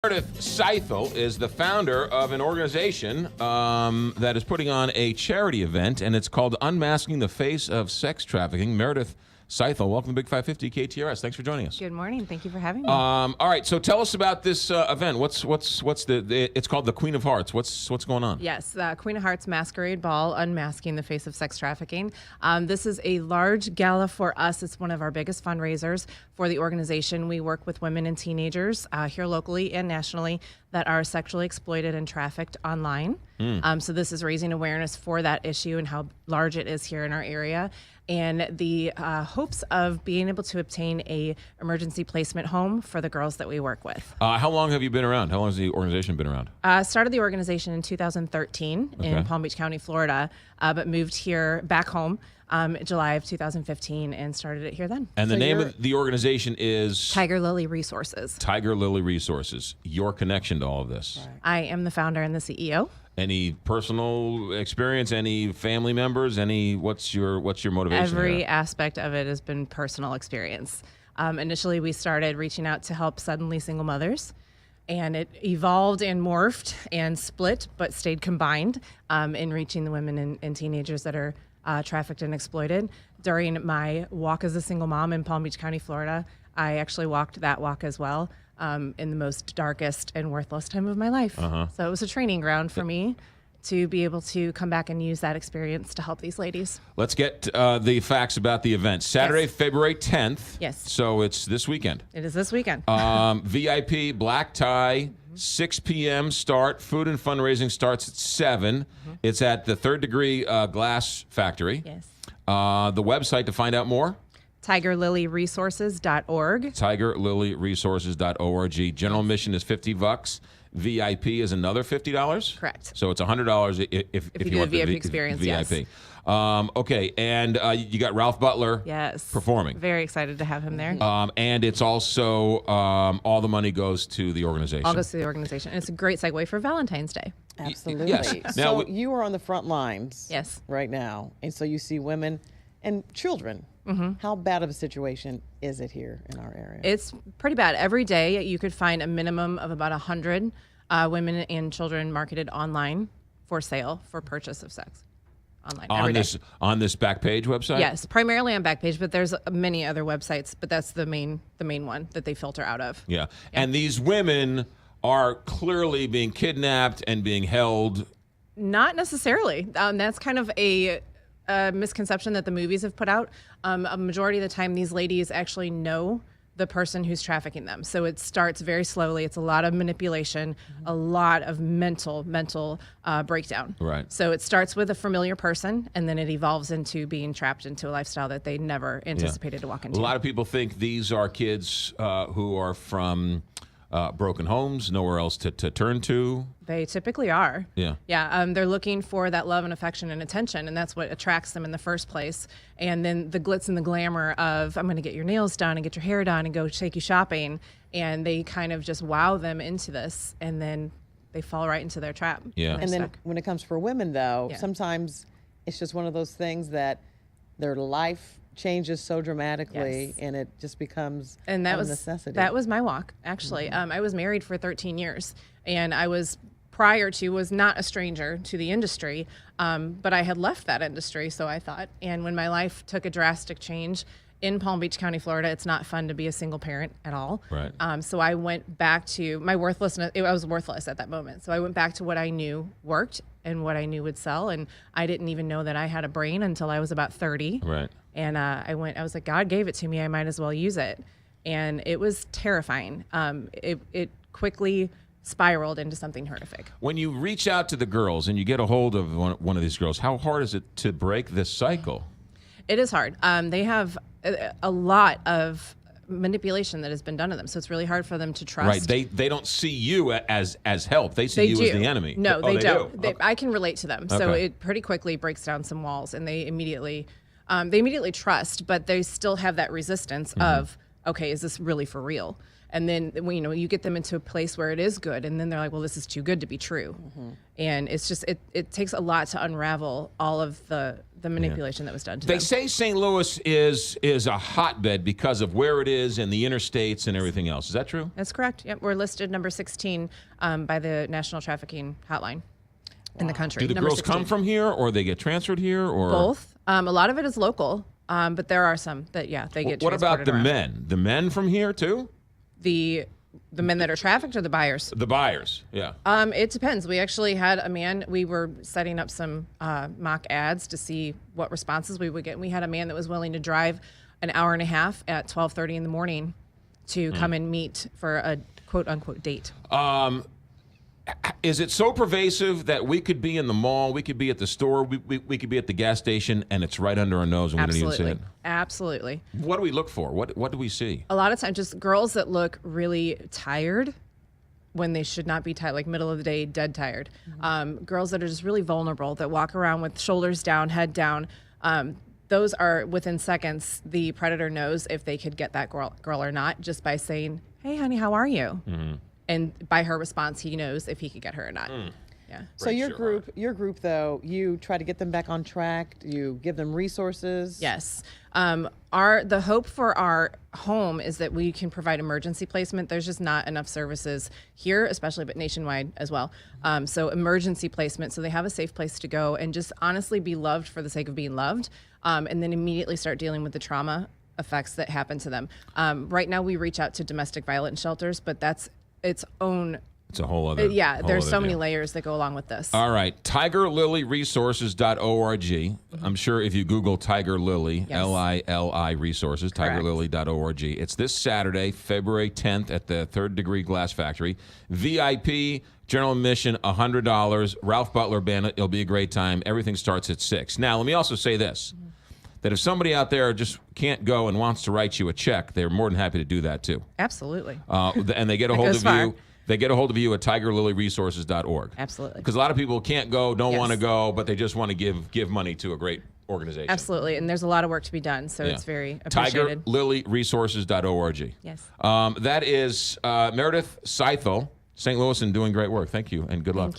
Meredith Seithel is the founder of an organization that is putting on a charity event, and it's called Unmasking the Face of Sex Trafficking. Meredith Seithel, welcome to Big 550 KTRS. Thanks for joining us. Good morning. Thank you for having me. All right, so tell us about this event. It's called the Queen of Hearts. What's going on? Yes, Queen of Hearts Masquerade Ball, Unmasking the Face of Sex Trafficking. This is a large gala for us. It's one of our biggest fundraisers for the organization. We work with women and teenagers here locally and nationally that are sexually exploited and trafficked online. So this is raising awareness for that issue and how large it is here in our area, and the hopes of being able to obtain a emergency placement home for the girls that we work with. How long have you been around? How long has the organization been around? Started the organization in 2013 in Palm Beach County, Florida, but moved here back home July of 2015 and started it here then. And the name of the organization is? Tigerlili Resources. Tigerlili Resources. Your connection to all of this? Right. I am the founder and the CEO. Any personal experience? Any family members? What's your motivation? Every aspect of it has been personal experience. Initially, we started reaching out to help suddenly single mothers, and it evolved and morphed and split, but stayed combined in reaching the women and teenagers that are trafficked and exploited. During my walk as a single mom in Palm Beach County, Florida, I actually walked that walk as well. In the most darkest and worthless time of my life. So it was a training ground for me to be able to come back and use that experience to help these ladies. Let's get the facts about the event. Saturday, yes. February 10th. Yes. So it's this weekend. It is this weekend. VIP, black tie, 6 p.m. start. Food and fundraising starts at 7. It's at the Third Degree Glass Factory. Yes. The website to find out more? Tigerliliresources.org. Tigerliliresources.org. General admission is $50. VIP is another $50. Correct. So it's $100 if you want the the VIP experience. VIP. Yes. Okay, and you got Ralph Butler. Yes. Performing. Very excited to have him there. And it's also all the money goes to the organization. All goes to the organization. And it's a great segue for Valentine's Day. Absolutely. Yes. So you are on the front lines. Yes. Right now, and so you see women and children. How bad of a situation is it here in our area? It's pretty bad. Every day you could find a minimum of about 100 women and children marketed online for sale for purchase of sex online. On this Backpage website? Yes, primarily on Backpage, but there's many other websites, but that's the main one that they filter out of. Yeah. And these women are clearly being kidnapped and being held. Not necessarily. That's kind of a misconception that the movies have put out. A majority of the time, these ladies actually know the person who's trafficking them. So it starts very slowly. It's a lot of manipulation, a lot of mental breakdown. Right. So it starts with a familiar person, and then it evolves into being trapped into a lifestyle that they never anticipated to walk into. A lot of people think these are kids who are from broken homes, nowhere else to turn to. They typically are. Yeah. Yeah. They're looking for that love and affection and attention, and that's what attracts them in the first place. And then the glitz and the glamour of, I'm going to get your nails done and get your hair done and go take you shopping. And they kind of just wow them into this, and then they fall right into their trap. Yeah. And then when it comes for women, though, sometimes it's just one of those things that their life changes so dramatically, and it just becomes a necessity. That was my walk, actually. I was married for 13 years, and I was not a stranger to the industry, but I had left that industry, so I thought. And when my life took a drastic change in Palm Beach County, Florida, it's not fun to be a single parent at all. Right. So I went back to my worthlessness. I was worthless at that moment. So I went back to what I knew worked and what I knew would sell. And I didn't even know that I had a brain until I was about 30. Right. And I was like, God gave it to me. I might as well use it. And it was terrifying. It quickly spiraled into something horrific. When you reach out to the girls and you get a hold of one of these girls, how hard is it to break this cycle? It is hard. They have a lot of manipulation that has been done to them, so it's really hard for them to trust. Right. They don't see you as help. They see you as the enemy. No, they don't. Do? I can relate to them. So it pretty quickly breaks down some walls, and they immediately trust, but they still have that resistance of, okay, is this really for real? And then you get them into a place where it is good, and then they're like, well, this is too good to be true. And it's just it takes a lot to unravel all of the the manipulation that was done to They them. say St. Louis is a hotbed because of where it is and the interstates and everything else. Is that true? That's correct. Yep, we're listed number 16 by the National Trafficking Hotline in the country. Do the number girls 16. come from here, or they get transferred here, or Both? A lot of it is local, but there are some that they get. What about transported the around. men? The men from here too? The men that are trafficked or the buyers? The buyers, yeah. It depends. We actually had a man. We were setting up some mock ads to see what responses we would get. And we had a man that was willing to drive an hour and a half at 12:30 in the morning to come and meet for a quote unquote date. Is it so pervasive that we could be in the mall, we could be at the store, we could be at the gas station, and it's right under our nose and we don't even see it? Absolutely. What do we look for? What do we see? A lot of times, just girls that look really tired when they should not be tired, like middle of the day, dead tired. Girls that are just really vulnerable, that walk around with shoulders down, head down. Those are, within seconds, the predator knows if they could get that girl or not just by saying, "Hey, honey, how are you?" And by her response, he knows if he could get her or not. Yeah. So your group though, you try to get them back on track. You give them resources. Yes. The hope for our home is that we can provide emergency placement. There's just not enough services here, especially, but nationwide as well. So emergency placement, so they have a safe place to go and just honestly be loved for the sake of being loved, and then immediately start dealing with the trauma effects that happen to them. Right now, we reach out to domestic violence shelters, but that's its own. It's a whole other. There's so many layers that go along with this. All right, Tigerliliresources.org. I'm sure if you Google Tigerlili, Lili Resources, Tigerlili.org. It's this Saturday, February 10th at the Third Degree Glass Factory. VIP, general admission, $100. Ralph Butler Band. It'll be a great time. Everything starts at 6. Now, let me also say this. That if somebody out there just can't go and wants to write you a check, they're more than happy to do that too. Absolutely. And they get a hold of you. They get a hold of you at TigerLiliResources.org. Absolutely. Because a lot of people can't go, don't want to go, but they just want to give money to a great organization. Absolutely. And there's a lot of work to be done, so it's very appreciated. TigerLiliResources.org. Yes. That is Meredith Seithel, St. Louis, and doing great work. Thank you, and good luck. Thank you.